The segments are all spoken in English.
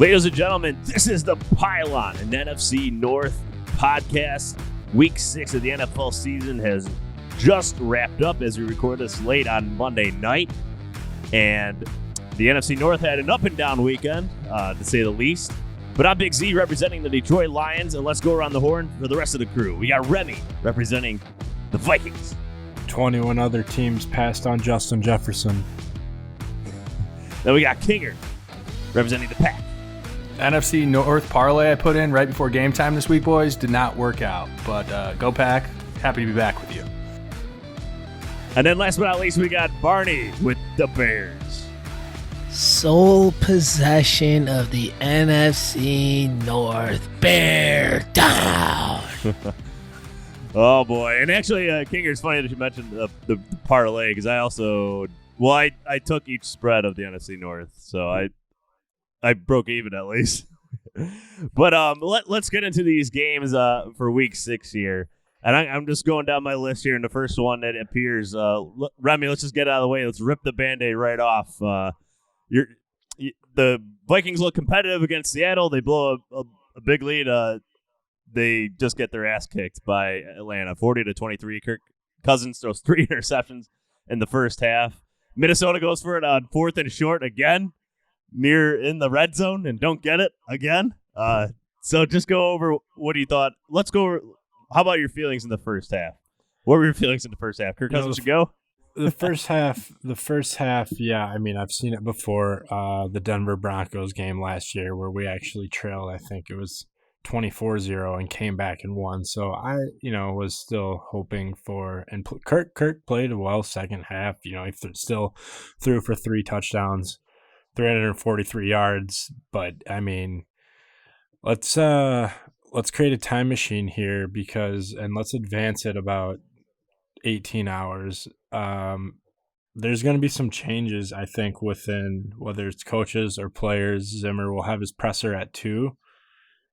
Ladies and gentlemen, this is the Pylon, an NFC North podcast. Week 6 of the NFL season has just wrapped up as we record this late on Monday night. And the NFC North had an up and down weekend, to say the least. But I'm Big Z representing the Detroit Lions, and let's go around the horn for the rest of the crew. We got Remy representing the Vikings. 21 other teams passed on Justin Jefferson. Then we got Kinger representing the Pack. NFC North parlay I put in right before game time this week, boys, did not work out. But go Pack. Happy to be back with you. And then last but not least, we got Barney with the Bears. Sole possession of the NFC North. Bear down. Oh, boy. And actually, Kinger, it's funny that you mentioned the parlay because I also, I took each spread of the NFC North. So I broke even at least. But let's get into these games for week 6 here. And I'm just going down my list here. And the first one that appears, Remy, let's just get out of the way. Let's rip the Band-Aid right off. The Vikings look competitive against Seattle. They blow a big lead. They just get their ass kicked by Atlanta, 40-23. Kirk Cousins throws 3 interceptions in the first half. Minnesota goes for it on 4th and short again, near in the red zone, and don't get it again. So just go over what you thought. Let's go over, how about your feelings in the first half? What were your feelings in the first half? Kirk Cousins should go? The first half, yeah, I mean, I've seen it before. The Denver Broncos game last year where we actually trailed, I think it was 24-0 and came back and won. So I, was still hoping for, and Kirk played well second half. He still threw for 3 touchdowns. 343 yards, but I mean, let's create a time machine here and let's advance it about 18 hours. There's going to be some changes, I think, within whether it's coaches or players. Zimmer will have his presser at 2,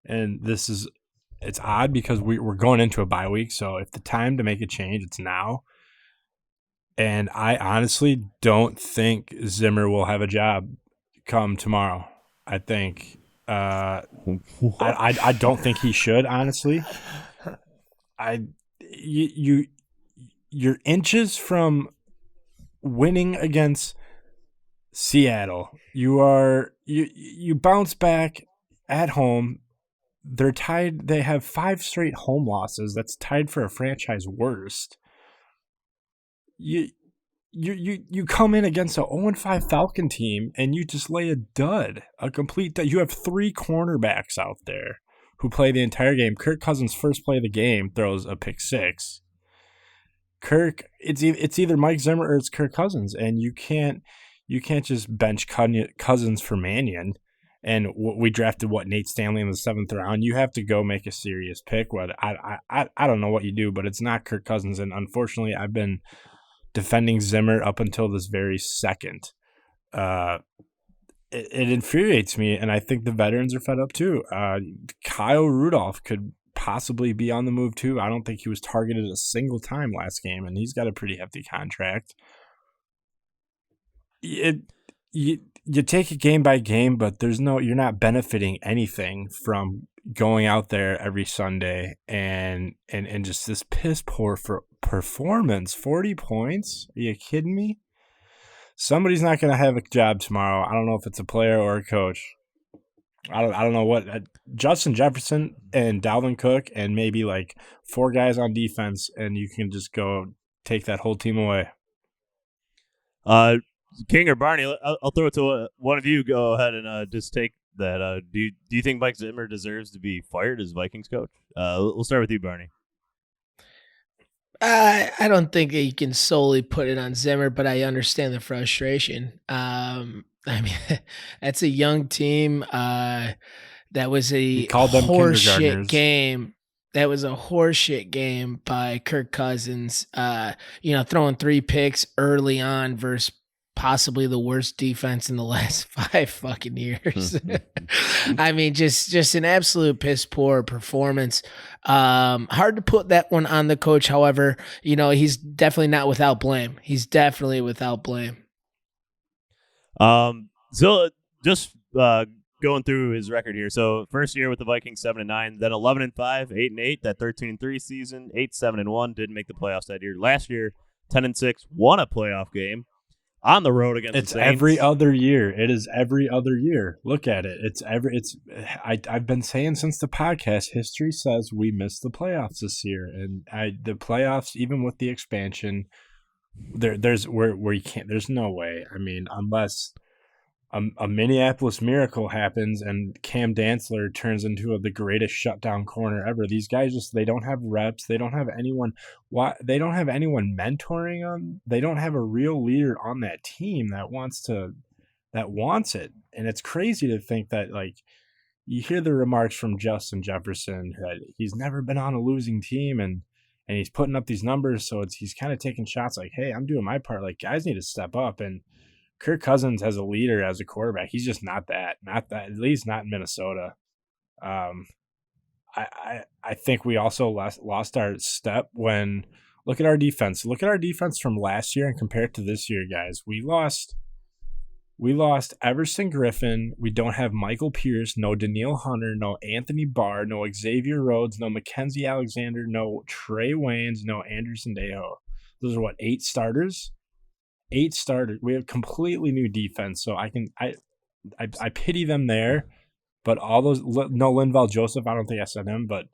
and it's odd because we're going into a bye week, so if the time to make a change, it's now. And I honestly don't think Zimmer will have a job come tomorrow. I think I don't think he should, honestly. You're inches from winning against Seattle. You bounce back at home. They're tied. They have 5 straight home losses. That's tied for a franchise worst. You come in against a 0-5 Falcon team and you just lay a complete dud. You have 3 cornerbacks out there who play the entire game. Kirk Cousins first play of the game throws a pick 6. It's either Mike Zimmer or it's Kirk Cousins, and you can't just bench Cousins for Mannion. And we drafted Nate Stanley in the 7th round. You have to go make a serious pick. I don't know what you do, but it's not Kirk Cousins. And unfortunately, I've been defending Zimmer up until this very second. It infuriates me, and I think the veterans are fed up too. Kyle Rudolph could possibly be on the move too. I don't think he was targeted a single time last game, and he's got a pretty hefty contract. You take it game by game, but you're not benefiting anything from going out there every Sunday and just this piss poor for performance. 40 points? Are you kidding me? Somebody's not going to have a job tomorrow. I don't know if it's a player or a coach. I don't know what. Justin Jefferson and Dalvin Cook and maybe like 4 guys on defense, and you can just go take that whole team away. King or Barney, I'll throw it to one of you. Go ahead and just take that. Do you think Mike Zimmer deserves to be fired as Vikings coach? We'll start with you, Barney. I don't think that you can solely put it on Zimmer, but I understand the frustration. I mean, that's a young team. That was a horseshit game. That was a horseshit game by Kirk Cousins. Throwing 3 picks early on versus possibly the worst defense in the last 5 fucking years. I mean, just an absolute piss poor performance. Hard to put that one on the coach. However, he's definitely not without blame. He's definitely without blame. So just going through his record here. So first year with the Vikings 7-9, then 11-5, 8-8. That 13-3 season, 8-7-1. Didn't make the playoffs that year. Last year, 10-6, won a playoff game on the road against the Saints. It's every other year. It is every other year. Look at it. I've been saying since the podcast, history says we missed the playoffs this year, and the playoffs, even with the expansion, there's where you can't. There's no way. I mean, unless a Minneapolis miracle happens and Cam Dantzler turns into the greatest shutdown corner ever. These guys they don't have reps. They don't have anyone. They don't have anyone mentoring them. They don't have a real leader on that team that wants it. And it's crazy to think that, like, you hear the remarks from Justin Jefferson that he's never been on a losing team and he's putting up these numbers. So he's kind of taking shots like, hey, I'm doing my part. Like, guys need to step up. And Kirk Cousins as a leader, as a quarterback, he's just not that, at least not in Minnesota. I think we also lost our step when look at our defense. Look at our defense from last year and compare it to this year, guys. We lost Everson Griffin. We don't have Michael Pierce, no Danielle Hunter, no Anthony Barr, no Xavier Rhodes, no Mackenzie Alexander, no Trey Waynes, no Anderson Dejo. Those are 8 starters? 8 starters. We have completely new defense, so I pity them there. But all those, no Linval Joseph, I don't think I said him, but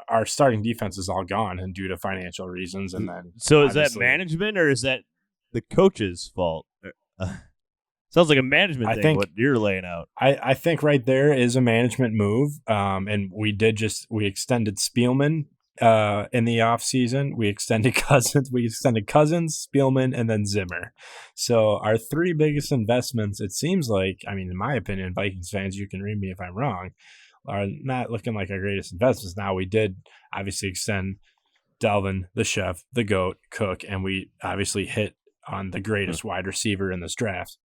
our starting defense is all gone and due to financial reasons. And then, so is that management or is that the coach's fault? Sounds like a management thing. What you're laying out, I think right there is a management move. And we extended Spielman. In the offseason, we extended Cousins, Spielman, and then Zimmer. So our 3 biggest investments, it seems like, I mean, in my opinion, Vikings fans, you can read me if I'm wrong, are not looking like our greatest investments. Now, we did obviously extend Dalvin, the chef, the GOAT, Cook, and we obviously hit on the greatest wide receiver in this draft.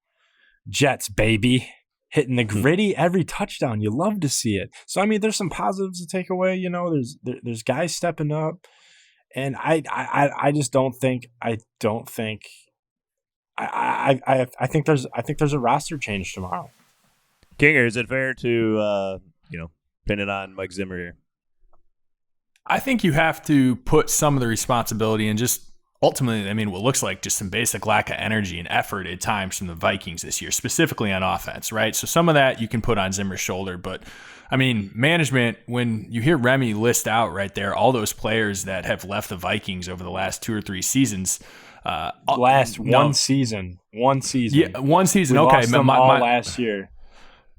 Jets, baby. Hitting the gritty every touchdown. You love to see it. So, I mean, there's some positives to take away. You know, there's guys stepping up. And I think there's a roster change tomorrow. Kinger, is it fair to, pin it on Mike Zimmer here? I think you have to put some of the responsibility and just ultimately, I mean, what looks like just some basic lack of energy and effort at times from the Vikings this year, specifically on offense, right? So some of that you can put on Zimmer's shoulder. But, I mean, management, when you hear Remy list out right there all those players that have left the Vikings over the last 2 or 3 seasons. One season. Yeah, one season. We okay. lost them all last year.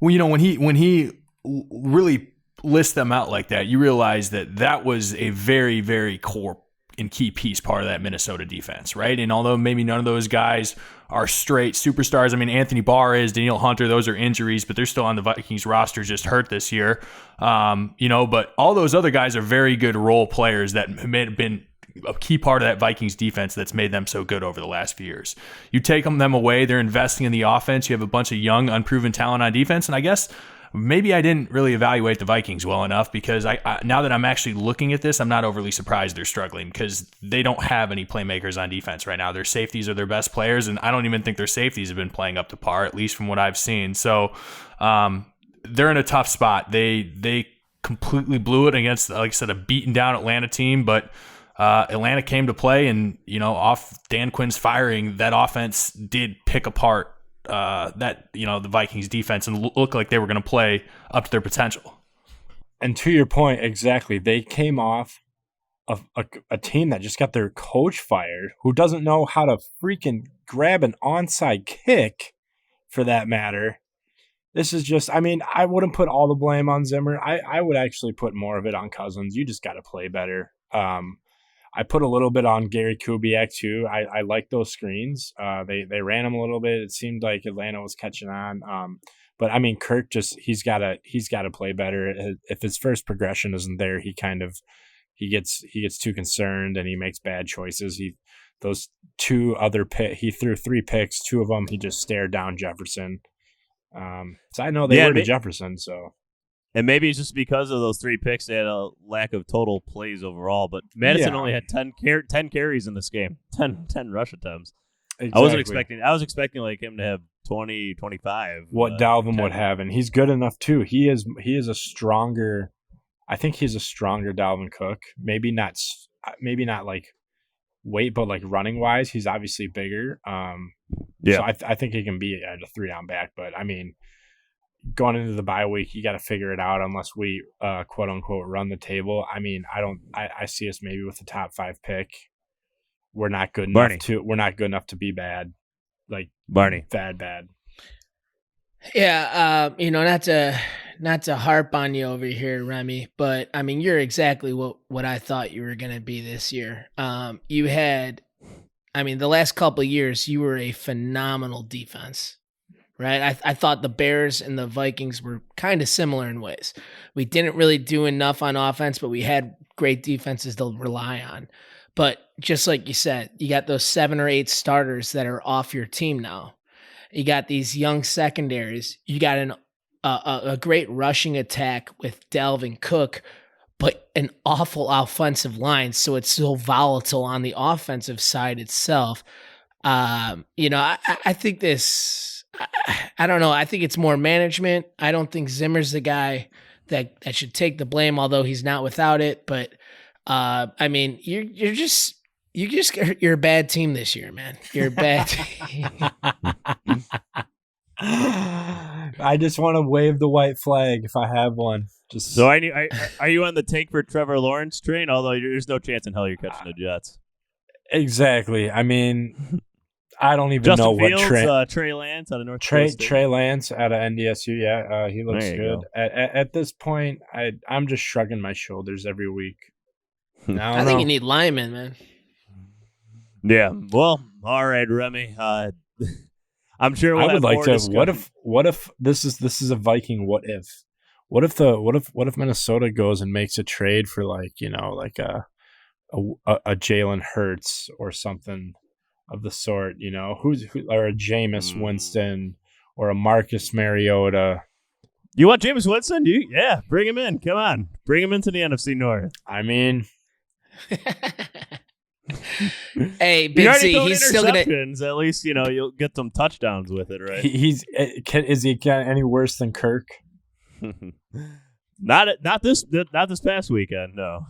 Well, when he really lists them out like that, you realize that was a very, very core and key piece part of that Minnesota defense, right? And although maybe none of those guys are straight superstars, I mean, Anthony Barr is, Danielle Hunter, those are injuries, but they're still on the Vikings roster, just hurt this year. But all those other guys are very good role players that may have been a key part of that Vikings defense that's made them so good over the last few years. You take them away, they're investing in the offense. You have a bunch of young, unproven talent on defense, and I guess maybe I didn't really evaluate the Vikings well enough because I now that I'm actually looking at this, I'm not overly surprised they're struggling because they don't have any playmakers on defense right now. Their safeties are their best players, and I don't even think their safeties have been playing up to par, at least from what I've seen. So they're in a tough spot. They completely blew it against, like I said, a beaten down Atlanta team, but Atlanta came to play, and off Dan Quinn's firing, that offense did pick apart the Vikings defense and look like they were going to play up to their potential. And to your point, exactly, they came off of a team that just got their coach fired, who doesn't know how to freaking grab an onside kick, for that matter. This is just, I mean, I wouldn't put all the blame on Zimmer. I would actually put more of it on Cousins. You just got to play better. I put a little bit on Gary Kubiak too. I like those screens. They ran them a little bit. It seemed like Atlanta was catching on. But I mean, Kirk he's got to play better. If his first progression isn't there, he gets too concerned and he makes bad choices. He threw 3 picks. 2 of them he just stared down Jefferson. So I know they were to Jefferson. So. And maybe it's just because of those 3 picks, they had a lack of total plays overall. But Madison only had 10 carries in this game, 10 rush attempts. Exactly. I was expecting like him to have 20, 25. What Dalvin would have, and he's good enough too. He is a stronger. I think he's a stronger Dalvin Cook. Maybe not like weight, but like running wise, he's obviously bigger. So I think he can be at a 3-down back. But I mean, going into the bye week, you got to figure it out. Unless we quote unquote run the table. I mean, I see us maybe with the top 5 pick. We're not good enough to be bad. Like Barney, bad. Yeah, not to harp on you over here, Remy, but I mean you're exactly what I thought you were going to be this year. You had, I mean, the last couple of years you were a phenomenal defense, right? I thought the Bears and the Vikings were kind of similar in ways. We didn't really do enough on offense, but we had great defenses to rely on. But just like you said, you got those 7 or 8 starters that are off your team now. You got these young secondaries. You got a great rushing attack with Dalvin Cook, but an awful offensive line. So it's so volatile on the offensive side itself. I think this. I don't know. I think it's more management. I don't think Zimmer's the guy that should take the blame, although he's not without it. But I mean, you're a bad team this year, man. You're a bad team. I just want to wave the white flag if I have one. So are you on the tank for Trevor Lawrence train? Although there's no chance in hell you're catching the Jets. Exactly. I mean, I don't even Justin know Fields, what Trey Lance out of North Trey Lance out of NDSU. Yeah, he looks good. At this point, I'm just shrugging my shoulders every week. I think you need linemen, man. Yeah. Well, all right, Remy. I'm sure we'll I would like to. Discussion. What if this is a Viking? What if? What if Minnesota goes and makes a trade for like a Jalen Hurts or something of the sort? Or a Jameis Winston or a Marcus Mariota. You want Jameis Winston? Yeah, bring him in. Come on, bring him into the NFC North. I mean. Hey, Big C, he's still gonna. At least you'll get some touchdowns with it, right? Is he any worse than Kirk? Not this past weekend, no.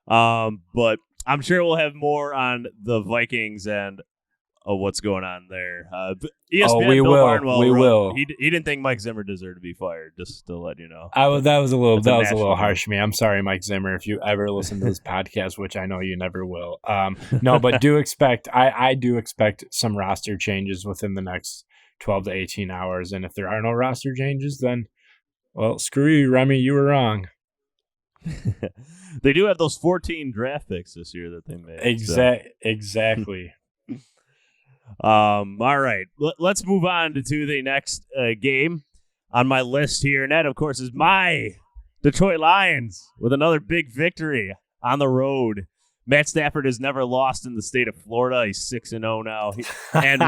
But I'm sure we'll have more on the Vikings and what's going on there. ESPN, we Bill will. Barnwell We wrote, will. He didn't think Mike Zimmer deserved to be fired. Just to let you know. That was a little harsh game. to me. I'm sorry, Mike Zimmer, if you ever listen to this podcast, which I know you never will. No, but do expect. I do expect some roster changes within the next 12 to 18 hours. And if there are no roster changes, then well, screw you, Remy. You were wrong. They do have those 14 draft picks this year that they made. Exactly. All right. Let's move on to the next game on my list here. And that, of course, is my Detroit Lions with another big victory on the road. Matt Stafford has never lost in the state of Florida. He's 6-0 now. And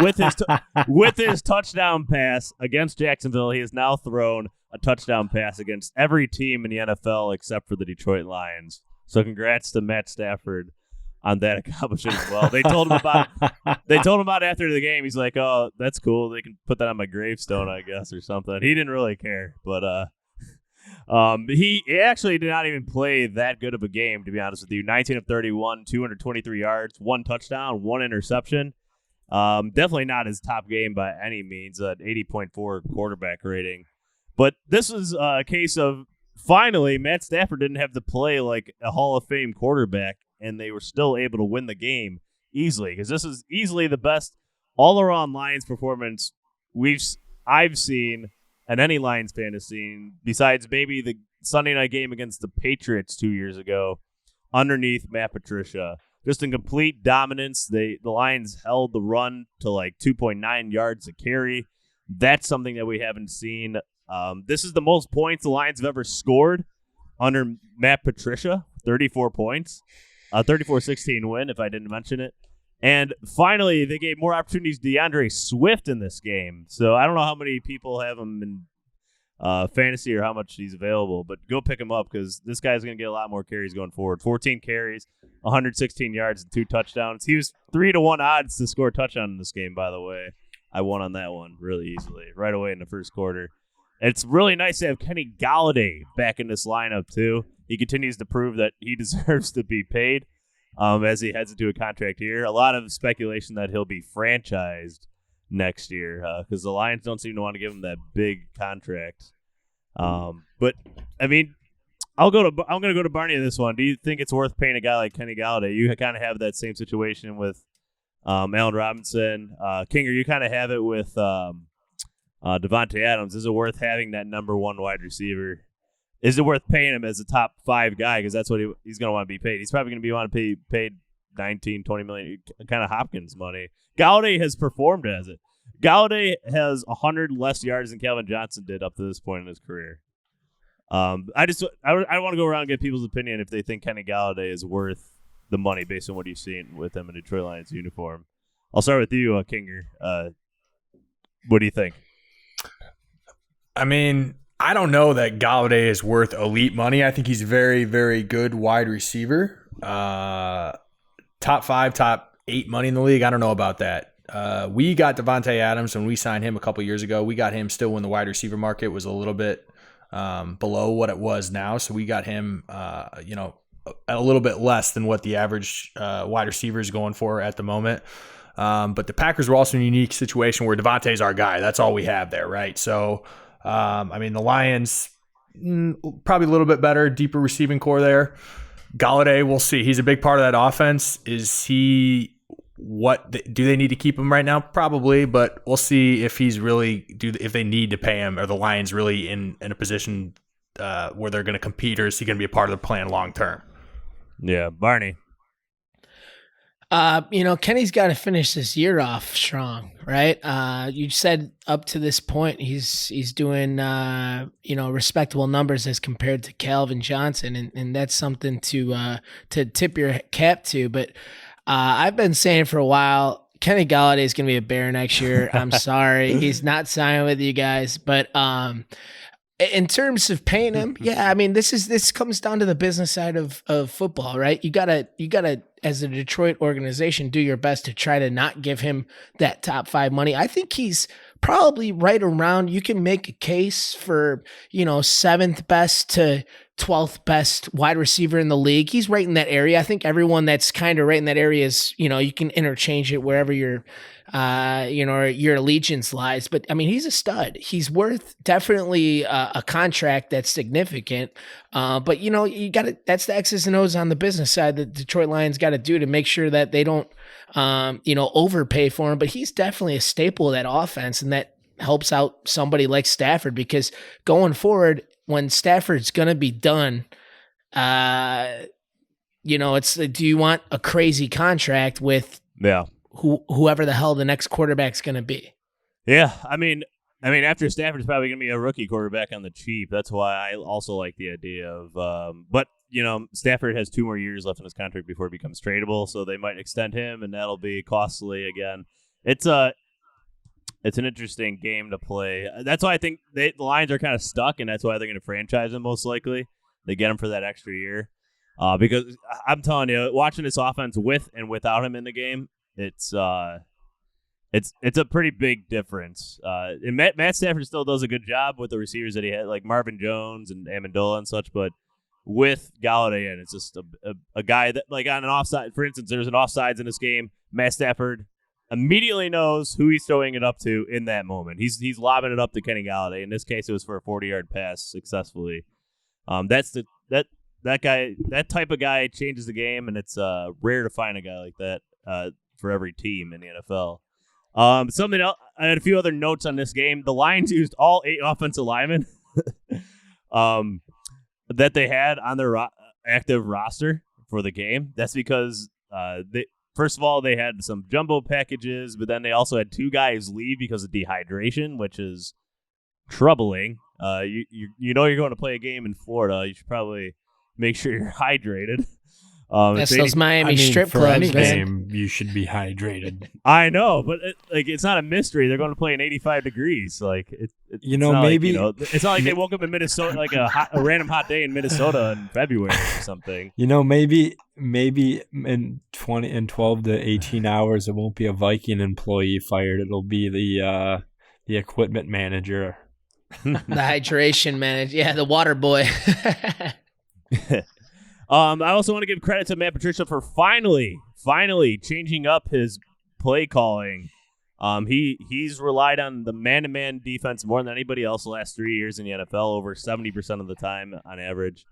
with his touchdown pass against Jacksonville, he has now thrown a touchdown pass against every team in the NFL except for the Detroit Lions. So congrats to Matt Stafford on that accomplishment as well. They told him about it after the game. He's like, "Oh, that's cool. They can put that on my gravestone, I guess, or something." He didn't really care, but he actually did not even play that good of a game, to be honest with you. 19 of 31, 223 yards, 1 touchdown, 1 interception. Definitely not his top game by any means. An 80.4 quarterback rating. But this is a case of finally Matt Stafford didn't have to play like a Hall of Fame quarterback, and they were still able to win the game easily, because this is easily the best all-around Lions performance I've seen and any Lions fan has seen, besides maybe the Sunday night game against the Patriots 2 years ago underneath Matt Patricia. Just in complete dominance. The Lions held the run to like 2.9 yards a carry. That's something that we haven't seen. This is the most points the Lions have ever scored under Matt Patricia, 34 points. 34-16 win, if I didn't mention it. And finally, they gave more opportunities to DeAndre Swift in this game. So I don't know how many people have him in fantasy or how much he's available, but go pick him up because this guy's going to get a lot more carries going forward. 14 carries, 116 yards, and 2 touchdowns. He was 3-1 odds to score a touchdown in this game, by the way. I won on that one really easily right away in the first quarter. It's really nice to have Kenny Golladay back in this lineup, too. He continues to prove that he deserves to be paid as he heads into a contract here. A lot of speculation that he'll be franchised next year because the Lions don't seem to want to give him that big contract. But, I mean, I'm going to go to Barney in this one. Do you think it's worth paying a guy like Kenny Golladay? You kind of have that same situation with Allen Robinson. Kinger, you kind of have it with Devontae Adams. Is it worth having that number 1 wide receiver? Is it worth paying him as a top 5 guy? Because that's what he's going to want to be paid. He's probably going to want to be paid $19, $20 million, kind of Hopkins money. Golladay has performed as it. Golladay has 100 less yards than Calvin Johnson did up to this point in his career. I want to go around and get people's opinion if they think Kenny Golladay is worth the money based on what you've seen with him in a Detroit Lions uniform. I'll start with you, Kinger. What do you think? I mean, I don't know that Golladay is worth elite money. I think he's a very, very good wide receiver. Top 5, top 8 money in the league. I don't know about that. We got Devontae Adams when we signed him a couple years ago. We got him still when the wide receiver market was a little bit below what it was now. So we got him, a little bit less than what the average wide receiver is going for at the moment. But the Packers were also in a unique situation where Devontae's our guy. That's all we have there, right? So, the Lions, probably a little bit better, deeper receiving core there. Golladay, we'll see. He's a big part of that offense. Is he do they need to keep him right now? Probably, but we'll see if he's really if they need to pay him. Are the Lions really in a position where they're going to compete, or is he going to be a part of the plan long term? Yeah, Barney. Kenny's got to finish this year off strong, right? You said up to this point he's doing respectable numbers as compared to Calvin Johnson, and that's something to tip your cap to. But I've been saying for a while, Kenny Golladay is going to be a Bear next year. I'm sorry, he's not signing with you guys, but in terms of paying him, yeah, I mean this comes down to the business side of football, right? You gotta as a Detroit organization do your best to try to not give him that top 5 money. I think he's probably right around. You can make a case for 7th best to 12th best wide receiver in the league. He's right in that area. I think everyone that's kind of right in that area is you can interchange it wherever your allegiance lies. But I mean, he's a stud. He's worth definitely a contract that's significant. But you got to, that's the X's and O's on the business side that Detroit Lions got to do to make sure that they don't, overpay for him. But he's definitely a staple of that offense, and that helps out somebody like Stafford, because going forward, when Stafford's going to be done, it's do you want a crazy contract with whoever the hell the next quarterback's going to be? Yeah, I mean, after Stafford's probably going to be a rookie quarterback on the cheap. That's why I also like the idea of, but Stafford has 2 more years left in his contract before he becomes tradable, so they might extend him, and that'll be costly again. It's an interesting game to play. That's why I think the Lions are kind of stuck, and that's why they're going to franchise him most likely. They get him for that extra year, because I'm telling you, watching this offense with and without him in the game, it's a pretty big difference. And Matt Stafford still does a good job with the receivers that he had, like Marvin Jones and Amendola and such, but with Golladay in, it's just a guy that, like, on an offside, for instance, there's an offsides in this game. Matt Stafford immediately knows who he's throwing it up to in that moment. He's lobbing it up to Kenny Golladay. In this case, it was for a 40-yard pass successfully. That type of guy changes the game, and it's rare to find a guy like that for every team in the NFL. Something else, I had a few other notes on this game. The Lions used all 8 offensive linemen that they had on their active roster for the game. That's because first of all, they had some jumbo packages, but then they also had 2 guys leave because of dehydration, which is troubling. You're going to play a game in Florida. You should probably make sure you're hydrated. That's those Miami strip for clubs, any man. game, you should be hydrated. I know, but it's not a mystery. They're going to play in 85 degrees. Like it's maybe it's not like they woke up in Minnesota like a random hot day in Minnesota in February or something. Maybe in 12 to 18 hours, it won't be a Viking employee fired. It'll be the equipment manager, the hydration manager. Yeah, the water boy. I also want to give credit to Matt Patricia for finally changing up his play calling. He's relied on the man-to-man defense more than anybody else the last 3 years in the NFL, over 70% of the time on average.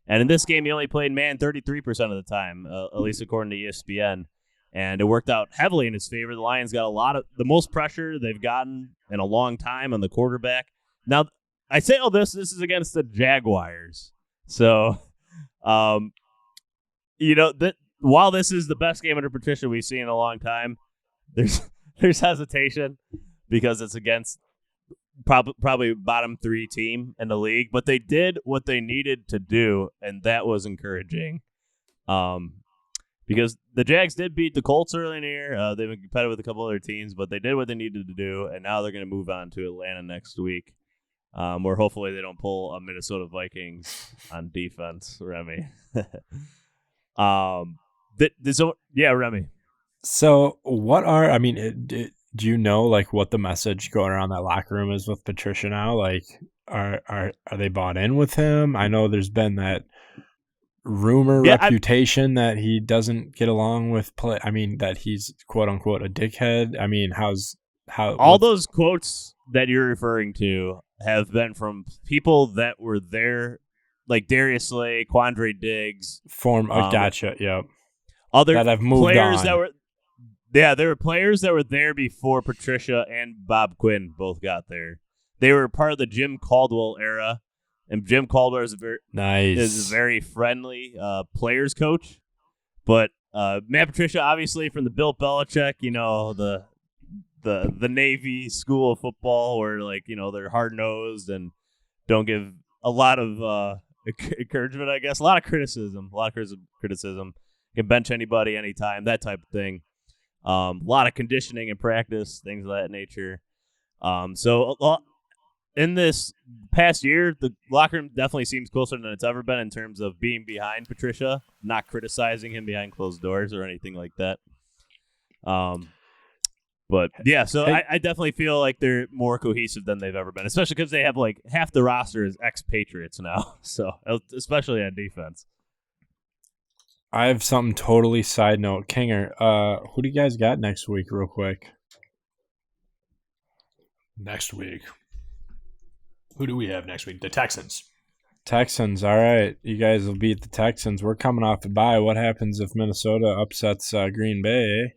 And in this game, he only played man 33% of the time, at least according to ESPN. And it worked out heavily in his favor. The Lions got the most pressure they've gotten in a long time on the quarterback. Now, I say all this is against the Jaguars. So, while this is the best game under Patricia we've seen in a long time, there's hesitation because it's against probably bottom 3 team in the league. But they did what they needed to do, and that was encouraging. Because the Jags did beat the Colts early in the year. They've been competitive with a couple other teams, but they did what they needed to do, and now they're going to move on to Atlanta next week. Where hopefully they don't pull a Minnesota Vikings on defense, Remy. Remy. So do you know like what the message going around that locker room is with Patricia now? Like, are they bought in with him? I know there's been that reputation that he doesn't get along with play. I mean, that he's quote unquote a dickhead. I mean, those quotes that you're referring to have been from people that were there, like Darius Slay, Quandre Diggs. Gotcha, yep. Other that have moved players on. There were players that were there before Patricia and Bob Quinn both got there. They were part of the Jim Caldwell era, and Jim Caldwell is a very friendly players coach. But Matt Patricia, obviously from the Bill Belichick, the Navy school of football, where they're hard nosed and don't give a lot of encouragement. I guess a lot of criticism. Can bench anybody anytime, that type of thing. A lot of conditioning and practice, things of that nature. In this past year, the locker room definitely seems closer than it's ever been in terms of being behind Patricia, not criticizing him behind closed doors or anything like that. But yeah, so I definitely feel like they're more cohesive than they've ever been, especially because they have like half the roster is ex-Patriots now. So especially on defense. I have something totally side note. Kinger, who do you guys got next week real quick? Next week. Who do we have next week? The Texans. Texans, all right. You guys will beat the Texans. We're coming off the bye. What happens if Minnesota upsets Green Bay?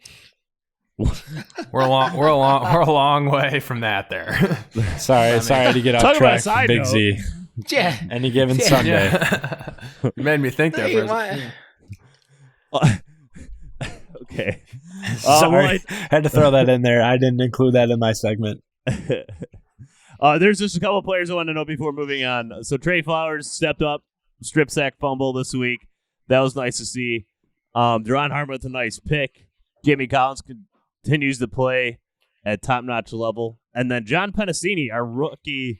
We're a long way from that there. Sorry to get off track, Big note. Z. Yeah. Any given Sunday. Yeah. You made me think that. Okay. Sorry. Had to throw that in there. I didn't include that in my segment. There's just a couple players I want to know before moving on. So Trey Flowers stepped up, strip sack fumble this week. That was nice to see. Deron Harmon with a nice pick. Jimmy Collins continues to play at top-notch level. And then John Penasini, our rookie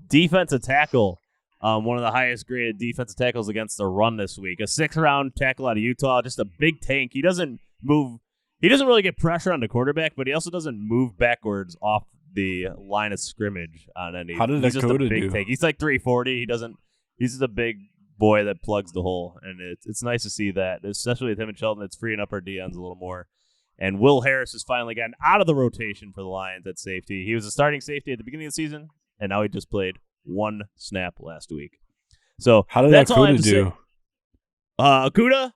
defensive tackle, one of the highest-graded defensive tackles against the run this week. A 6th-round tackle out of Utah, just a big tank. He doesn't really get pressure on the quarterback, but he also doesn't move backwards off the line of scrimmage on any. How did he's just a big do? tank. He's like 340. He's just a big boy that plugs the hole, and it's nice to see that, especially with him and Sheldon. It's freeing up our DNs a little more. And Will Harris has finally gotten out of the rotation for the Lions at safety. He was a starting safety at the beginning of the season, and now he just played one snap last week. So how did Akuda do? Akuda?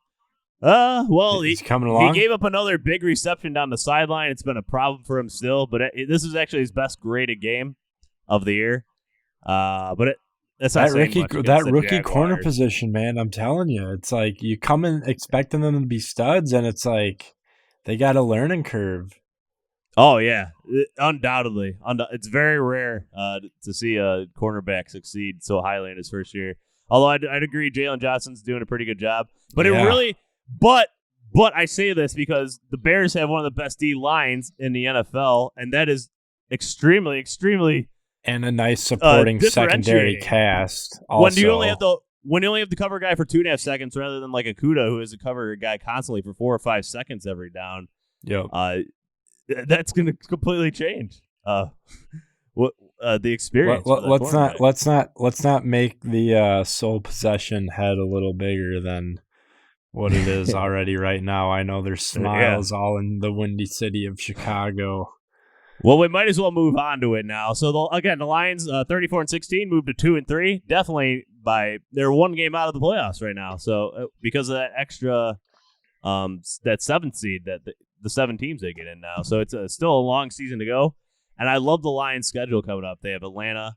He's coming along. He gave up another big reception down the sideline. It's been a problem for him still, but this is actually his best graded game of the year. But that's not that rookie corner position, man. I'm telling you, it's like you come in expecting them to be studs, and it's like they got a learning curve. Oh yeah, undoubtedly. It's very rare to see a cornerback succeed so highly in his first year. Although I'd agree, Jalen Johnson's doing a pretty good job. But But I say this because the Bears have one of the best D lines in the NFL, and that is extremely, extremely and a nice supporting secondary cast. Also. When you only have the cover guy for 2.5 seconds rather than like Akuda, who is a cover guy constantly for 4 or 5 seconds every down. Yep. That's going to completely change the experience. Let's not make the sole possession head a little bigger than what it is already right now. I know there's smiles all in the windy city of Chicago. Well, we might as well move on to it now. So the Lions 34-16 moved to 2-3. Definitely they're one game out of the playoffs right now. So because of that extra that 7th seed that the 7 teams they get in now. So it's still a long season to go. And I love the Lions' schedule coming up. They have Atlanta,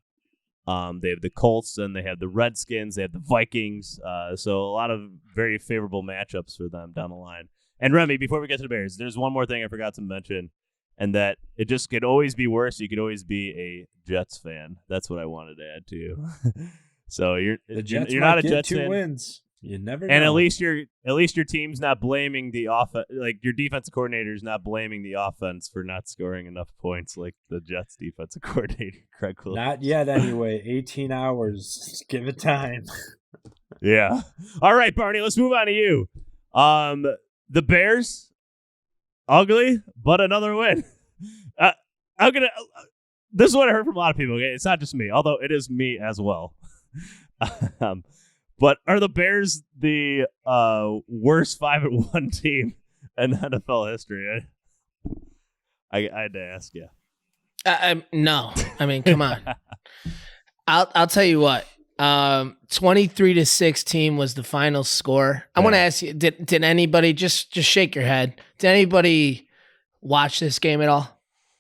they have the Colts, and they have the Redskins, they have the Vikings. So a lot of very favorable matchups for them down the line. And Remy, before we get to the Bears, there's one more thing I forgot to mention, and that it just could always be worse. You could always be a Jets fan. That's what I wanted to add to you. So you're not a Jets fan. 2 wins. You never know. And at least your team's not blaming the offense. Like your defensive coordinator is not blaming the offense for not scoring enough points, like the Jets defensive coordinator, Craig Williams. Not yet, anyway. 18 hours. Just give it time. Yeah. All right, Barney. Let's move on to you. The Bears, ugly, but another win. This is what I heard from a lot of people. Okay, it's not just me, although it is me as well. But are the Bears the worst 5-1 team in NFL history? I had to ask you. No, I mean, come on. I'll tell you what. 23-16 was the final score. I want to ask you: Did anybody just shake your head? Did anybody watch this game at all?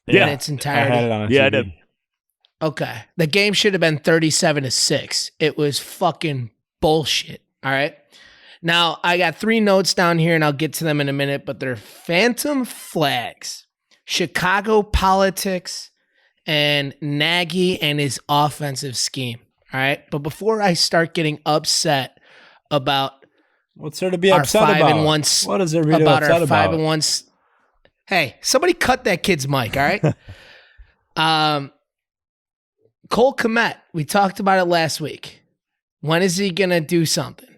Yeah, in its entirety. I had it on TV. I did. Okay, the game should have been 37-6. It was fucking bullshit. All right. Now I got 3 notes down here, and I'll get to them in a minute. But they're phantom flags, Chicago politics, and Nagy and his offensive scheme. All right. But before I start getting upset about what's there to be upset about? What is there to be upset about? 5-1. Hey, somebody cut that kid's mic. All right. Cole Kmet, we talked about it last week. When is he going to do something?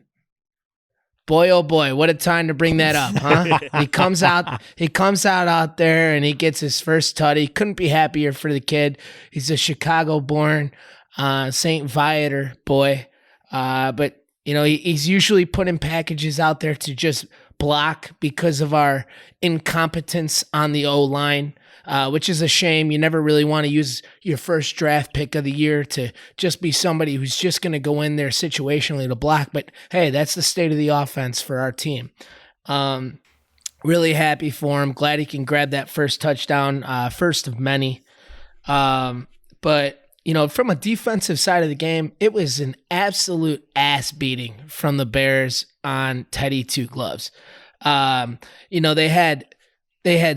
Boy, oh boy, what a time to bring that up, huh? He comes out there and he gets his first tutty. Couldn't be happier for the kid. He's a Chicago-born St. Viator boy. But, you know, he's usually putting packages out there to just block because of our incompetence on the O-line. Which is a shame. You never really want to use your first draft pick of the year to just be somebody who's just going to go in there situationally to block. But hey, that's the state of the offense for our team. Really happy for him. Glad he can grab that first touchdown, first of many. But, you know, from a defensive side of the game, it was an absolute ass beating from the Bears on Teddy Two Gloves. You know, they had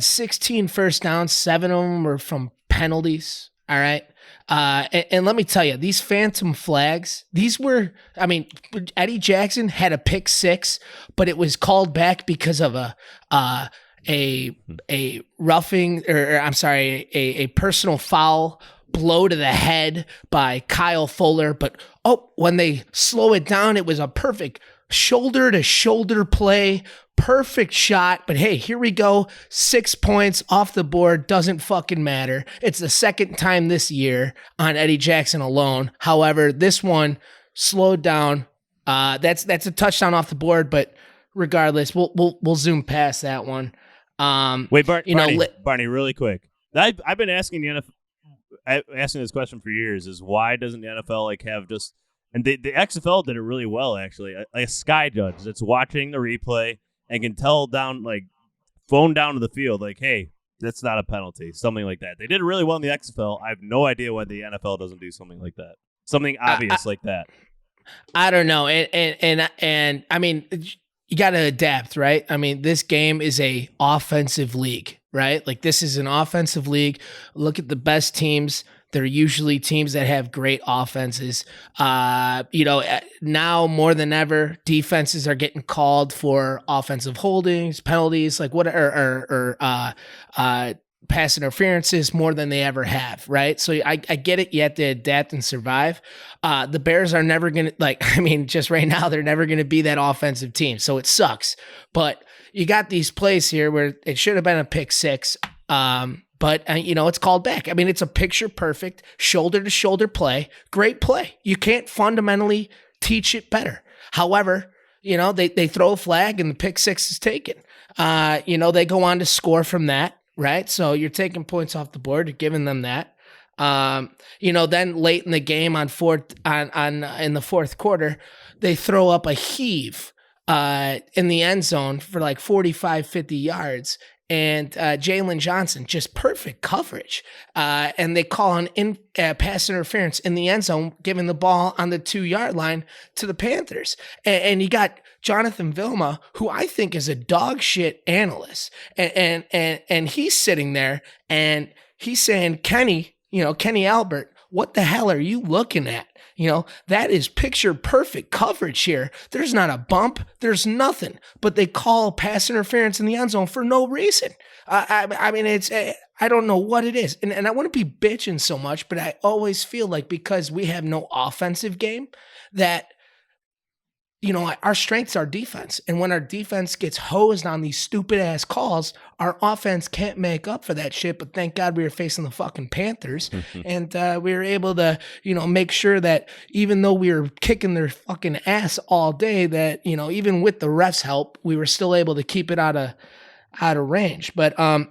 16 first downs. 7 of them were from penalties. All right. And let me tell you, these phantom flags, Eddie Jackson had a pick 6, but it was called back because of a roughing, a personal foul blow to the head by Kyle Fuller. But when they slow it down, it was a perfect shoulder to shoulder play. Perfect shot, but hey, here we go. 6 points off the board. Doesn't fucking matter. It's the second time this year on Eddie Jackson alone. However, this one slowed down. That's a touchdown off the board, but regardless, we'll zoom past that one. Wait, Barney, really quick. I've been asking the NFL, asking this question for years: is why doesn't the NFL have just? And the XFL did it really well, actually. A sky judge that's watching the replay and can tell phone down to the field, hey, that's not a penalty, something like that. They did it really well in the XFL. I have no idea why the NFL doesn't do something like that, something obvious like that. I don't know, and I mean, you got to adapt, right? I mean, this game is a offensive league, right? This is an offensive league. Look at the best teams They're usually teams that have great offenses. Now more than ever, defenses are getting called for offensive holdings, penalties, like what or pass interferences more than they ever have, right? So I get it. You have to adapt and survive. The Bears are never going to, just right now, they're never going to be that offensive team. So it sucks. But you got these plays here where it should have been a pick six. But it's called back. It's a picture perfect shoulder to shoulder play. Great play. You can't fundamentally teach it better. However, they throw a flag and the pick six is taken. They go on to score from that, right? So you're taking points off the board. You're giving them that. Then late in the game in the fourth quarter, they throw up a heave in the end zone for like 45, 50 yards. And Jalen Johnson, just perfect coverage. And they call an pass interference in the end zone, giving the ball on the 2-yard line to the Panthers. And you got Jonathan Vilma, who I think is a dog shit analyst. And he's sitting there and he's saying, Kenny Albert, what the hell are you looking at? That is picture perfect coverage here. There's not a bump. There's nothing. But they call pass interference in the end zone for no reason. I don't know what it is. And I wouldn't be bitching so much, but I always feel like because we have no offensive game that, our strength's our defense. And when our defense gets hosed on these stupid ass calls, our offense can't make up for that shit. But thank God we were facing the fucking Panthers. And we were able to, make sure that even though we were kicking their fucking ass all day, that, even with the refs' help, we were still able to keep it out of range. But, I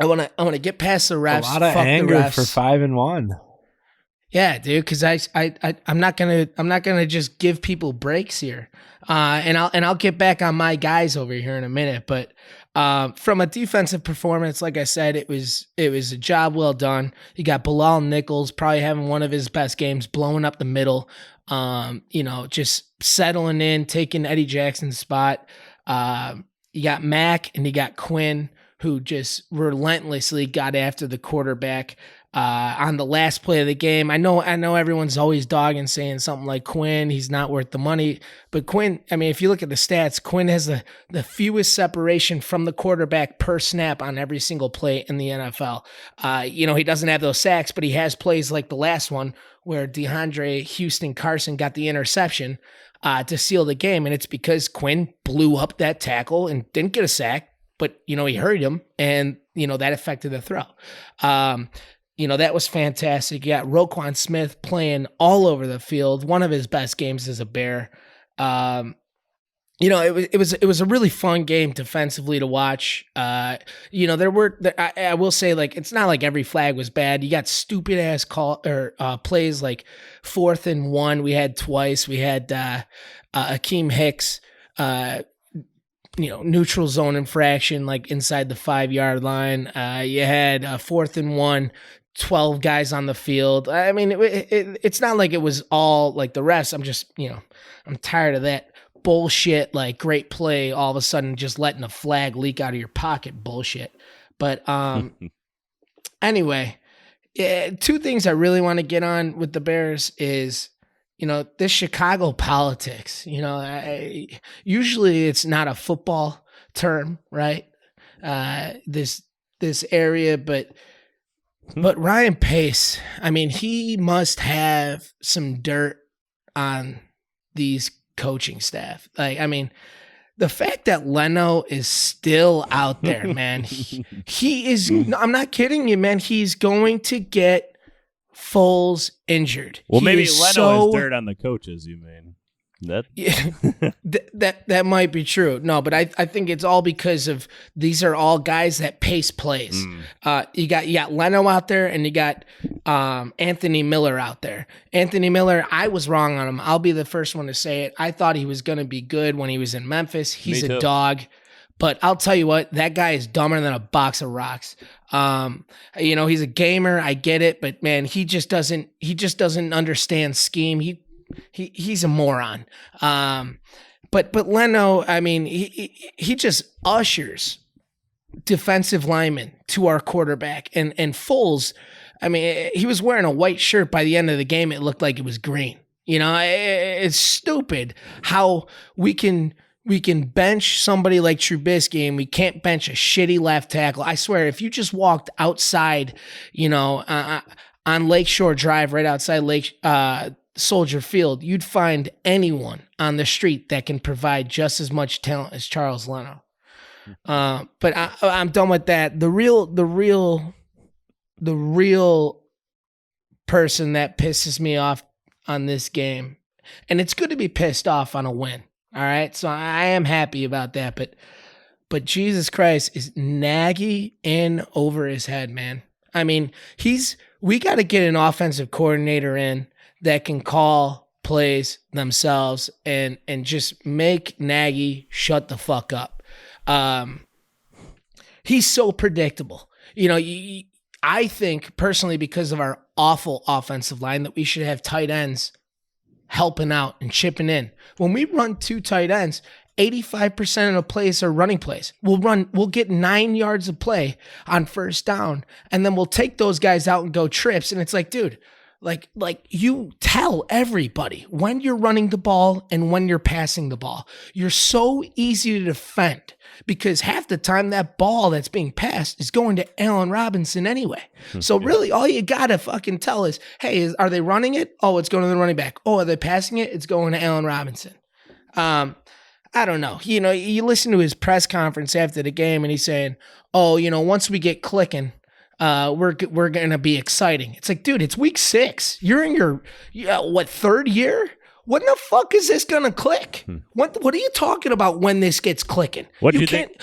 want to get past the refs. A lot of anger for 5-1. Yeah, dude, because I'm not gonna just give people breaks here, and I'll get back on my guys over here in a minute. But from a defensive performance, like I said, it was a job well done. You got Bilal Nichols probably having one of his best games, blowing up the middle. Just settling in, taking Eddie Jackson's spot. You got Mack and you got Quinn, who just relentlessly got after the quarterback. On the last play of the game, I know everyone's always dogging saying something like Quinn, he's not worth the money. But Quinn, if you look at the stats, Quinn has the fewest separation from the quarterback per snap on every single play in the NFL. He doesn't have those sacks, but he has plays like the last one where DeAndre Houston Carson got the interception to seal the game. And it's because Quinn blew up that tackle and didn't get a sack, but, he hurried him and, that affected the throw. That was fantastic. You got Roquan Smith playing all over the field. One of his best games as a Bear. It was a really fun game defensively to watch. I will say, like, it's not like every flag was bad. You got stupid ass plays like 4th and 1. We had twice. We had Akeem Hicks, neutral zone infraction, like inside the 5-yard line. You had 4th and 1. 12 guys on the field. It's not like it was all like the rest. I'm just, I'm tired of that bullshit, like great play, all of a sudden just letting a flag leak out of your pocket bullshit. But anyway, two things I really want to get on with the Bears is, this Chicago politics. Usually it's not a football term, right? This area, but Ryan Pace, he must have some dirt on these coaching staff. The fact that Leno is still out there, man, he is, I'm not kidding you, man, he's going to get Foles injured. Well, maybe Leno has dirt on the coaches, you mean? That might be true. No, but I think it's all because of these are all guys that pace plays. You got Leno out there and you got Anthony Miller out there. Anthony Miller, I was wrong on him. I'll be the first one to say it. I thought he was going to be good when he was in Memphis. He's a dog. But I'll tell you what, that guy is dumber than a box of rocks. He's a gamer. I get it, but man, he just doesn't understand scheme. He's a moron. But Leno, he just ushers defensive linemen to our quarterback. And Foles, I mean, he was wearing a white shirt. By the end of the game, it looked like it was green. It's stupid how we can bench somebody like Trubisky and we can't bench a shitty left tackle. I swear, if you just walked outside, on Lakeshore Drive, right outside Soldier Field, you'd find anyone on the street that can provide just as much talent as Charles Leno. But I'm done with that. The real person that pisses me off on this game, and it's good to be pissed off on a win. All right, so I am happy about that. But Jesus Christ, is Nagy in over his head, man? I mean, we got to get an offensive coordinator in that can call plays themselves and just make Nagy shut the fuck up. He's so predictable. I think personally, because of our awful offensive line, that we should have tight ends helping out and chipping in. When we run 2 tight ends, 85% of the plays are running plays. We'll get 9 yards of play on first down, and then we'll take those guys out and go trips. And it's like, dude, like you tell everybody when you're running the ball and when you're passing the ball. You're so easy to defend because half the time that ball that's being passed is going to Allen Robinson anyway. So really all you got to fucking tell is, hey, are they running it? Oh, it's going to the running back. Oh, are they passing it? It's going to Allen Robinson. I don't know. You listen to his press conference after the game and he's saying, oh, once we get clicking, we're going to be exciting. It's like, dude, it's week 6. You're in your, third year? When the fuck is this going to click? What are you talking about when this gets clicking? What do you think?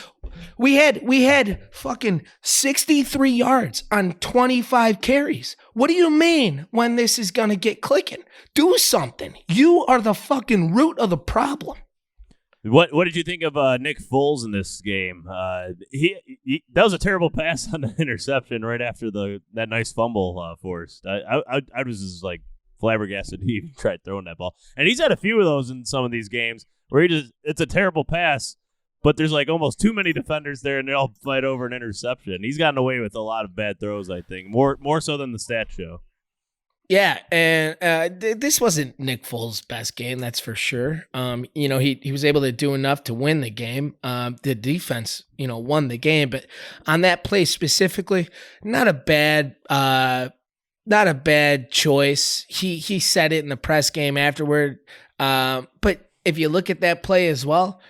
We had fucking 63 yards on 25 carries. What do you mean when this is going to get clicking? Do something. You are the fucking root of the problem. What did you think of Nick Foles in this game? He that was a terrible pass on the interception right after that nice fumble forced. I was just like flabbergasted he even tried throwing that ball. And he's had a few of those in some of these games where it's a terrible pass, but there's like almost too many defenders there and they all fight over an interception. He's gotten away with a lot of bad throws, I think, more so than the stats show. Yeah, and this wasn't Nick Foles' best game, that's for sure. He was able to do enough to win the game. The defense, won the game, but on that play specifically, not a bad choice. He said it in the press game afterward. But if you look at that play as well,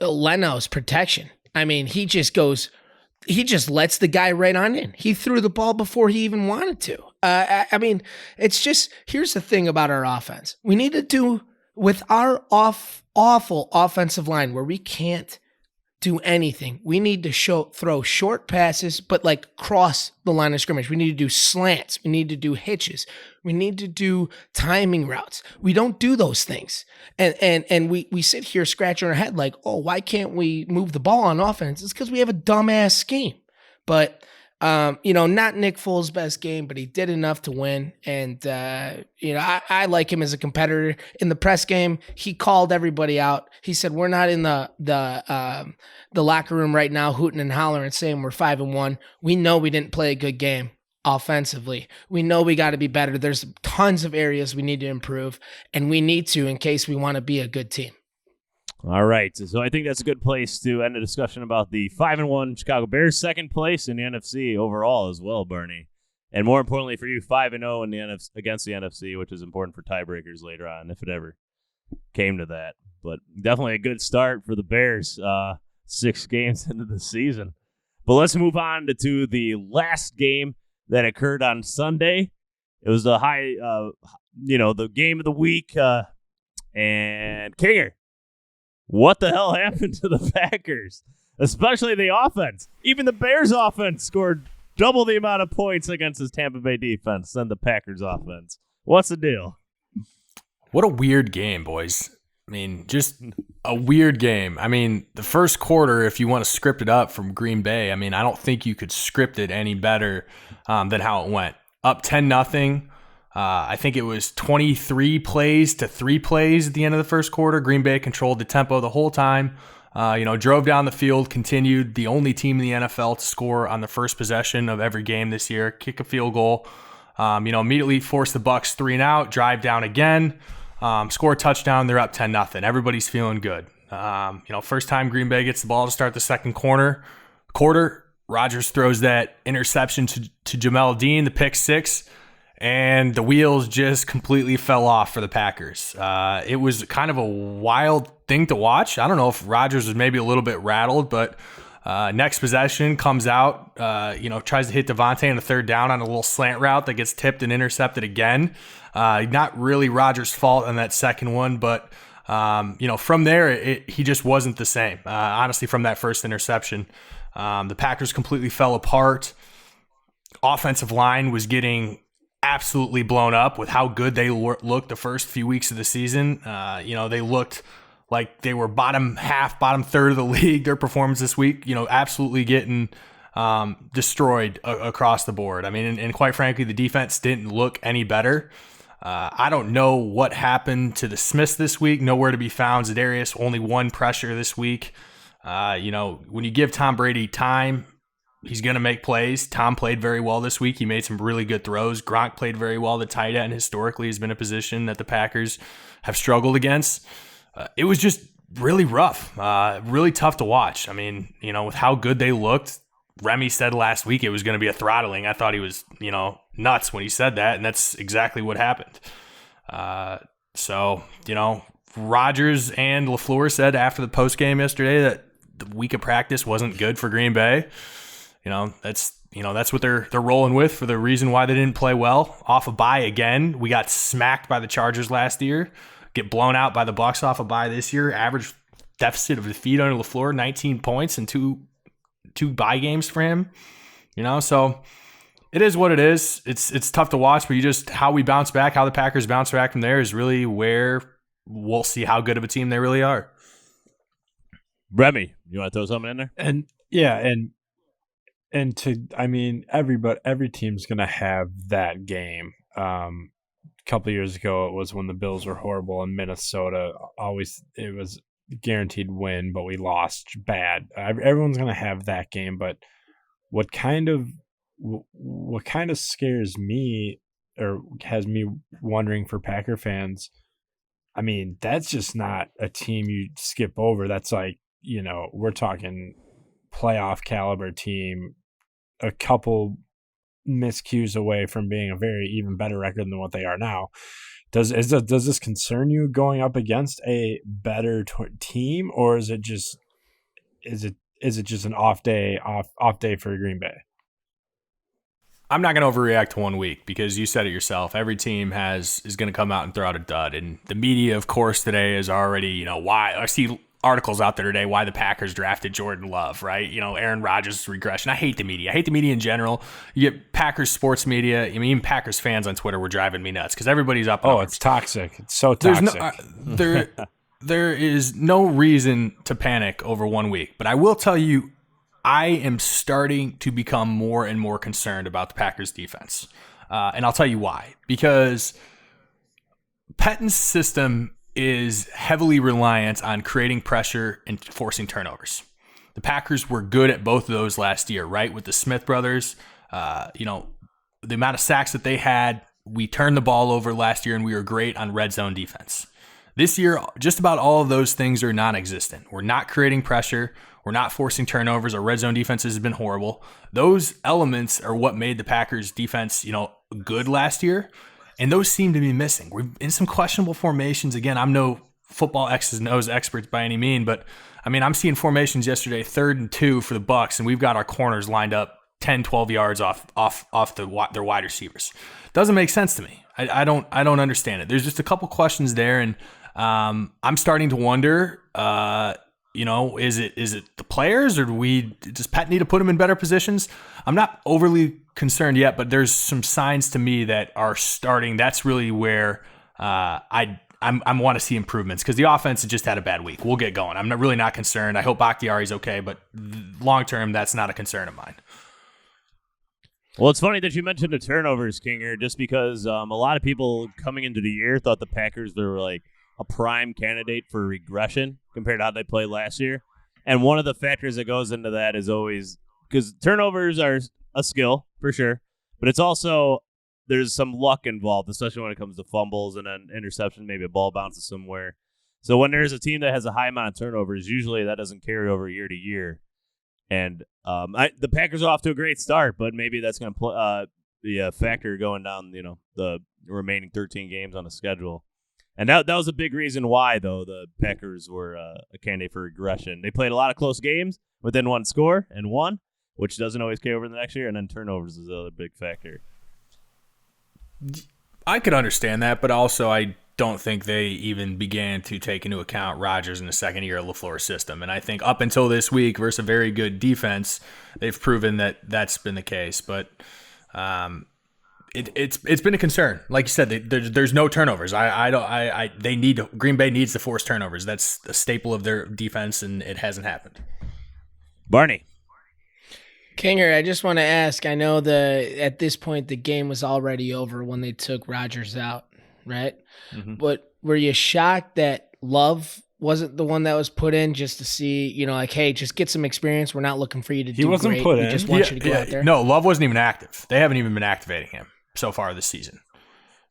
Leno's protection. I mean, he just lets the guy right on in. He threw the ball before he even wanted to. I mean, it's just, here's the thing about our offense. We need to do with our awful offensive line where we can't do anything. We need to throw short passes, but like cross the line of scrimmage. We need to do slants. We need to do hitches. We need to do timing routes. We don't do those things. And we sit here scratching our head like, oh, why can't we move the ball on offense? It's because we have a dumbass scheme. But not Nick Foles' best game, but he did enough to win. And, I like him as a competitor. In the press game, he called everybody out. He said, we're not in the locker room right now hooting and hollering saying we're 5-1. We know we didn't play a good game offensively. We know we got to be better. There's tons of areas we need to improve, and we need to in case we want to be a good team. All right, so I think that's a good place to end the discussion about the 5-1 Chicago Bears, second place in the NFC overall as well, Barney. And more importantly for you, 5-0 in the NFC against the NFC, which is important for tiebreakers later on, if it ever came to that. But definitely a good start for the Bears, 6 games into the season. But let's move on to the last game that occurred on Sunday. It was the the game of the week, and Kinger. What the hell happened to the Packers? Especially the offense. Even the Bears offense scored double the amount of points against his Tampa Bay defense than the Packers offense. What's the deal? What a weird game, boys. I mean, just a weird game. I mean, the first quarter, if you want to script it up from Green Bay, I mean, I don't think you could script it any better than how it went. Up 10-0. I think it was 23 plays to 3 plays at the end of the first quarter. Green Bay controlled the tempo the whole time. Drove down the field, continued, the only team in the NFL to score on the first possession of every game this year, kick a field goal. Immediately force the Bucs 3 and out, drive down again, score a touchdown. They're up 10-0. Everybody's feeling good. First time Green Bay gets the ball to start the second quarter, Rodgers throws that interception to Jamel Dean, the pick 6, and the wheels just completely fell off for the Packers. It was kind of a wild thing to watch. I don't know if Rodgers was maybe a little bit rattled, but next possession comes out, tries to hit Devontae on a third down on a little slant route that gets tipped and intercepted again. Not really Rodgers' fault on that second one, but from there, he just wasn't the same. Honestly, from that first interception, the Packers completely fell apart. Offensive line was getting absolutely blown up with how good they looked the first few weeks of the season. They looked like they were bottom third of the league. Their performance this week, absolutely getting destroyed across the board. I mean, and quite frankly, the defense didn't look any better. I don't know what happened to the Smiths this week. Nowhere to be found. Za'Darius, only 1 pressure this week. When you give Tom Brady time, he's going to make plays. Tom played very well this week. He made some really good throws. Gronk played very well. The tight end historically has been a position that the Packers have struggled against. It was just really rough, really tough to watch. I mean, with how good they looked, Remy said last week it was going to be a throttling. I thought he was, nuts when he said that, and that's exactly what happened. Rodgers and LaFleur said after the postgame yesterday that the week of practice wasn't good for Green Bay. That's what they're rolling with for the reason why they didn't play well. Off a bye again. We got smacked by the Chargers last year. Get blown out by the Bucs off a bye this year. Average deficit of defeat under LaFleur, 19 points and two bye games for him. So it is what it is. It's tough to watch, but how we bounce back, how the Packers bounce back from there is really where we'll see how good of a team they really are. Remy, you want to throw something in there? And yeah, every team's gonna have that game. A couple of years ago, it was when the Bills were horrible in Minnesota. It was guaranteed win, but we lost bad. Everyone's gonna have that game, but what kind of scares me or has me wondering for Packer fans, I mean, that's just not a team you skip over. That's like, we're talking playoff caliber team, a couple miscues away from being a very even better record than what they are now. Does this concern you going up against a better team, or is it just an off day for Green Bay? I'm not going to overreact to 1 week because you said it yourself. Every team is going to come out and throw out a dud, and the media, of course, today is already why I see articles out there today why the Packers drafted Jordan Love, right? Aaron Rodgers' regression. I hate the media. I hate the media in general. You get Packers sports media. I mean, even Packers fans on Twitter were driving me nuts because everybody's up. Oh, it's toxic. It's so toxic. There is no reason to panic over 1 week, but I will tell you, I am starting to become more and more concerned about the Packers defense. And I'll tell you why. Because Pettine's system is heavily reliant on creating pressure and forcing turnovers. The Packers were good at both of those last year, right? With the Smith brothers, the amount of sacks that they had, we turned the ball over last year and we were great on red zone defense. This year, just about all of those things are non-existent. We're not creating pressure. We're not forcing turnovers. Our red zone defense has been horrible. Those elements are what made the Packers defense, good last year. And those seem to be missing. We're in some questionable formations. Again, I'm no football X's and O's expert by any mean, but I mean, I'm seeing formations yesterday, 3rd and 2 for the Bucs, and we've got our corners lined up 10, 12 yards off their wide receivers. Doesn't make sense to me. I don't understand it. There's just a couple questions there, and I'm starting to wonder, is it the players, or does Pet need to put them in better positions? I'm not overly concerned yet, but there's some signs to me that are starting. That's really where I want to see improvements, because the offense has just had a bad week. We'll get going. I'm really not concerned. I hope Bakhtiari's okay, but long term, that's not a concern of mine. Well, it's funny that you mentioned the turnovers, Kinger, just because a lot of people coming into the year thought the Packers were like a prime candidate for regression compared to how they played last year. And one of the factors that goes into that is always because turnovers are a skill for sure, but it's also there's some luck involved, especially when it comes to fumbles and then interception. Maybe a ball bounces somewhere. So when there's a team that has a high amount of turnovers, usually that doesn't carry over year to year. And the Packers are off to a great start, but maybe that's going to be a factor going down, the remaining 13 games on the schedule. And that was a big reason why, though, the Packers were a candidate for regression. They played a lot of close games within one score and won, which doesn't always carry over the next year, and then turnovers is the other big factor. I could understand that, but also I don't think they even began to take into account Rodgers in the second year of LaFleur's system. And I think up until this week versus a very good defense, they've proven that that's been the case. But it's been a concern. Like you said, there's no turnovers. Green Bay needs to force turnovers. That's a staple of their defense, and it hasn't happened. Barney. Kinger, I just want to ask, I know at this point the game was already over when they took Rodgers out, right? Mm-hmm. But were you shocked that Love wasn't the one that was put in just to see, hey, just get some experience. We're not looking for you to do great. He wasn't put in. We just want you to go out there. No, Love wasn't even active. They haven't even been activating him so far this season.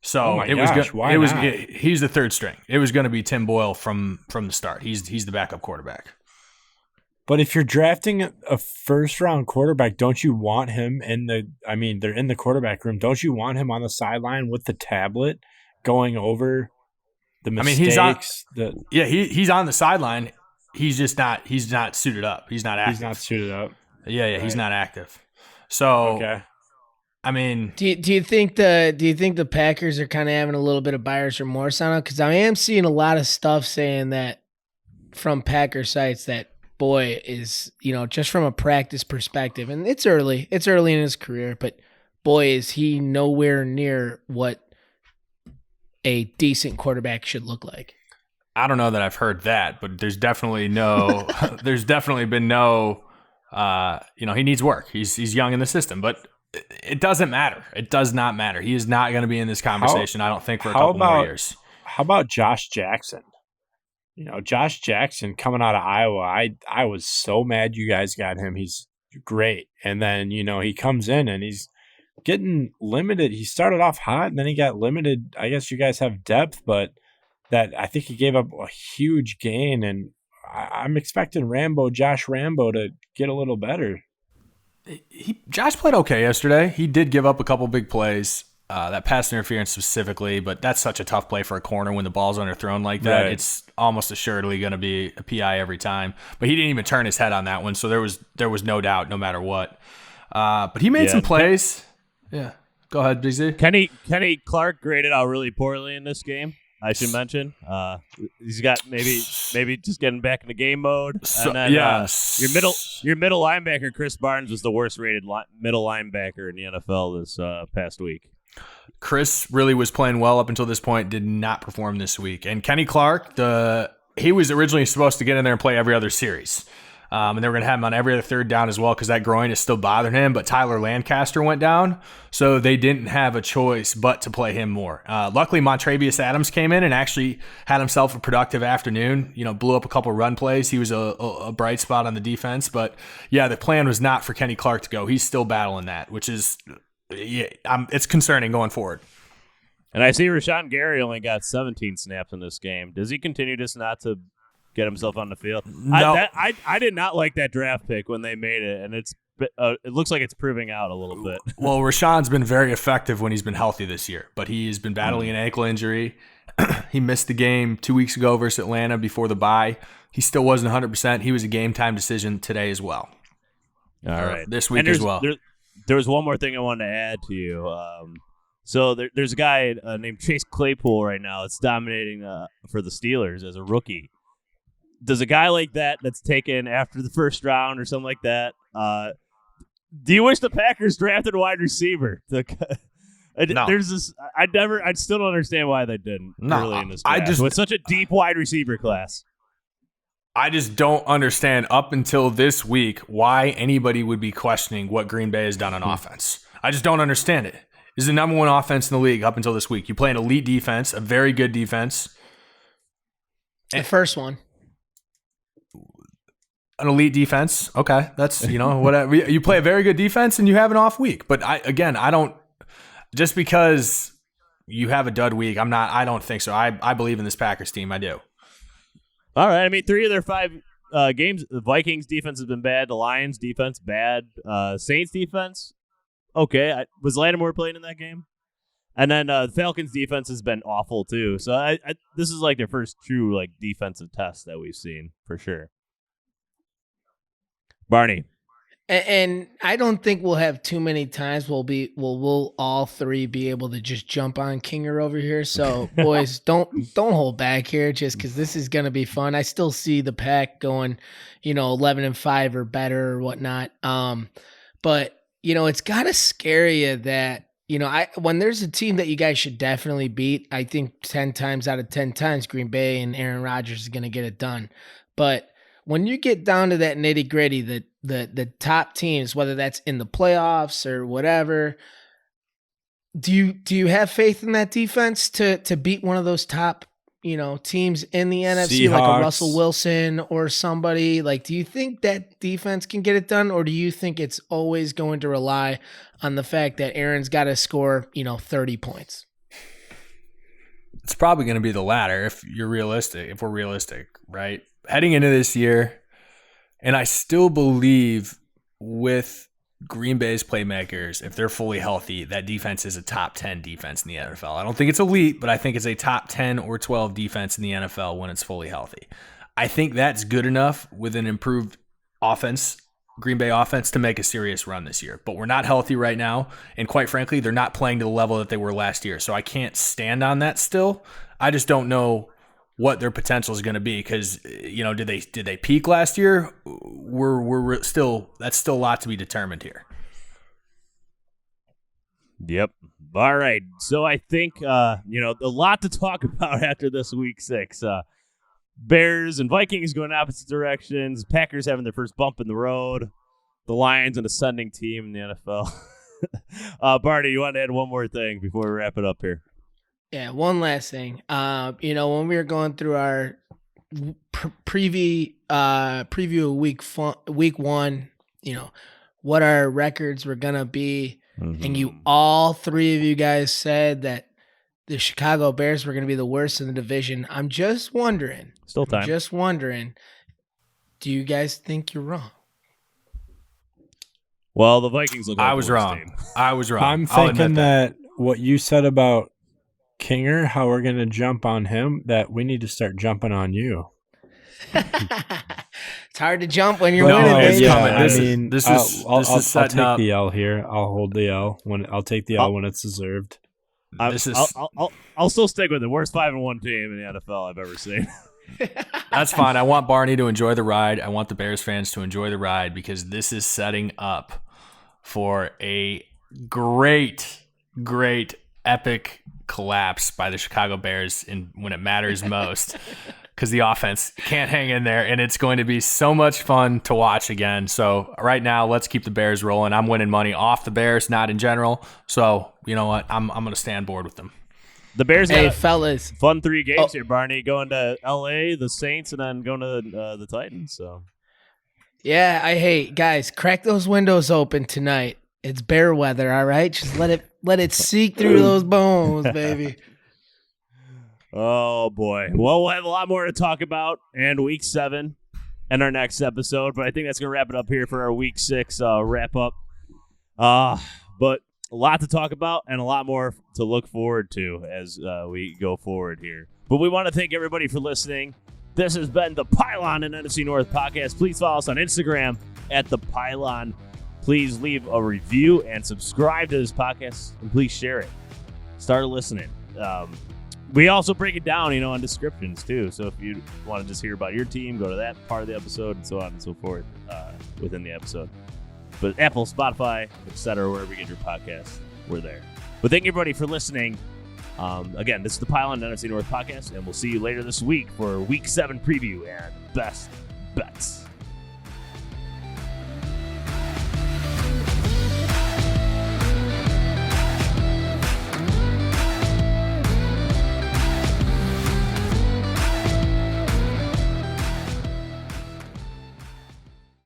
So he's the third string. It was going to be Tim Boyle from the start. He's the backup quarterback. But if you're drafting a first-round quarterback, don't you want him they're in the quarterback room. Don't you want him on the sideline with the tablet going over the mistakes? He's on the sideline. He's not suited up. He's not active. He's not suited up. Yeah, right. He's not active. So, okay. I mean, do you think the Packers are kind of having a little bit of buyer's remorse on it? Because I am seeing a lot of stuff saying that from Packer sites that Boy is, just from a practice perspective, and it's early in his career, but boy, is he nowhere near what a decent quarterback should look like. I don't know that I've heard that, but there's definitely been no, he needs work. He's young in the system, but it doesn't matter. It does not matter. He is not going to be in this conversation, I don't think, for a couple more years. How about Josh Jackson? Josh Jackson coming out of Iowa, I was so mad you guys got him. He's great. And then, he comes in and he's getting limited. He started off hot and then he got limited. I guess you guys have depth, but I think he gave up a huge gain. And I'm expecting Josh Rambo to get a little better. Josh played okay yesterday. He did give up a couple big plays. That pass interference specifically, but that's such a tough play for a corner when the ball's underthrown like that. Right. It's almost assuredly going to be a PI every time. But he didn't even turn his head on that one, so there was no doubt, no matter what. But he made some plays. Yeah, go ahead, Big Z. Kenny Clark graded out really poorly in this game. I should mention he's got maybe just getting back into game mode. And then your middle linebacker Chris Barnes was the worst rated middle linebacker in the NFL this past week. Chris really was playing well up until this point, did not perform this week. And Kenny Clark, he was originally supposed to get in there and play every other series. And they were going to have him on every other third down as well because that groin is still bothering him. But Tyler Lancaster went down, so they didn't have a choice but to play him more. Luckily, Montravius Adams came in and actually had himself a productive afternoon. Blew up a couple run plays. He was a bright spot on the defense. But, yeah, the plan was not for Kenny Clark to go. He's still battling that, which is it's concerning going forward. And I see Rashawn Gary only got 17 snaps in this game. Does he continue just not to get himself on the field? No. I did not like that draft pick when they made it, and it looks like it's proving out a little bit. Well, Rashawn's been very effective when he's been healthy this year, but he's been battling an ankle injury. He missed the game 2 weeks ago versus Atlanta before the bye. He still wasn't 100%. He was a game-time decision today as well. All right. This week as well. There was one more thing I wanted to add to you. So there's a guy named Chase Claypool right now that's dominating for the Steelers as a rookie. Does a guy like that's taken after the first round or something like that, do you wish the Packers drafted a wide receiver? No. There's this. I still don't understand why they didn't early in this draft. With such a deep wide receiver class. I just don't understand up until this week why anybody would be questioning what Green Bay has done on offense. I just don't understand it. This is the number one offense in the league up until this week. You play an elite defense, a very good defense. The first one. An elite defense. Okay. That's, whatever. You play a very good defense and you have an off week. But I don't. just because you have a dud week, I don't think so. I believe in this Packers team. I do. All right. I mean, 3 of their 5 games, the Vikings defense has been bad. The Lions defense, bad. Saints defense, okay. Was Lattimore playing in that game? And then the Falcons defense has been awful too. So this is like their first true like defensive test that we've seen for sure. Barney. And I don't think we'll have too many times we'll all three be able to just jump on Kinger over here. So boys, don't hold back here just because this is gonna be fun. I still see the Pack going, 11-5 or better or whatnot. But it's gotta scare you that when there's a team that you guys should definitely beat, I think 10 times out of 10 times Green Bay and Aaron Rodgers is gonna get it done. But when you get down to that nitty gritty, the top teams, whether that's in the playoffs or whatever, do you have faith in that defense to beat one of those top teams in the NFC, Seahawks, like a Russell Wilson or somebody? Like, do you think that defense can get it done, or do you think it's always going to rely on the fact that Aaron's got to score 30 points? It's probably going to be the latter if we're realistic, right? Heading into this year, and I still believe with Green Bay's playmakers, if they're fully healthy, that defense is a top 10 defense in the NFL. I don't think it's elite, but I think it's a top 10 or 12 defense in the NFL when it's fully healthy. I think that's good enough with an improved offense, Green Bay offense, to make a serious run this year. But we're not healthy right now, and quite frankly, they're not playing to the level that they were last year. So I can't stand on that still. I just don't know what their potential is going to be because did they peak last year? We're still, that's still a lot to be determined here. Yep. All right. So I think a lot to talk about after this week 6. Bears and Vikings going opposite directions. Packers having their first bump in the road. The Lions an ascending team in the NFL. Barney, you want to add one more thing before we wrap it up here? Yeah, one last thing. When we were going through our preview of week 1, what our records were gonna be, and all 3 of you guys said that the Chicago Bears were gonna be the worst in the division. I'm just wondering. Still time. Just wondering. Do you guys think you're wrong? Well, the Vikings look like I was wrong. I'm thinking that what you said about Kinger, how we're going to jump on him, that we need to start jumping on you. It's hard to jump when you're winning, baby. Yeah, this is I'll setting take up. the L here. I'll hold the L I'll take the L when it's deserved. I'll still stick with the worst 5-1 team in the NFL I've ever seen. That's fine. I want Barney to enjoy the ride. I want the Bears fans to enjoy the ride because this is setting up for a great, epic collapse by the Chicago Bears when it matters most because the offense can't hang in there, and it's going to be so much fun to watch again. So right now, let's keep the Bears rolling. I'm winning money off the Bears, not in general. So you know what? I'm going to stay on board with them. The Bears got fellas, fun 3 games here, Barney. Going to L.A., the Saints, and then going to the Titans. So yeah, guys, crack those windows open tonight. It's bear weather, all right? Just let it seep through those bones, baby. Oh, boy. Well, we'll have a lot more to talk about in Week 7 and our next episode, but I think that's going to wrap it up here for our Week 6 wrap-up. But a lot to talk about and a lot more to look forward to as we go forward here. But we want to thank everybody for listening. This has been the Pylon and NFC North podcast. Please follow us on Instagram at the Pylon. Please leave a review and subscribe to this podcast, and please share it. Start listening. We also break it down, on descriptions too. So if you want to just hear about your team, go to that part of the episode and so on and so forth within the episode. But Apple, Spotify, etc., wherever you get your podcasts, we're there. But thank you, everybody, for listening. Again, this is the Pylon NFC North podcast, and we'll see you later this week for Week 7 preview and best bets.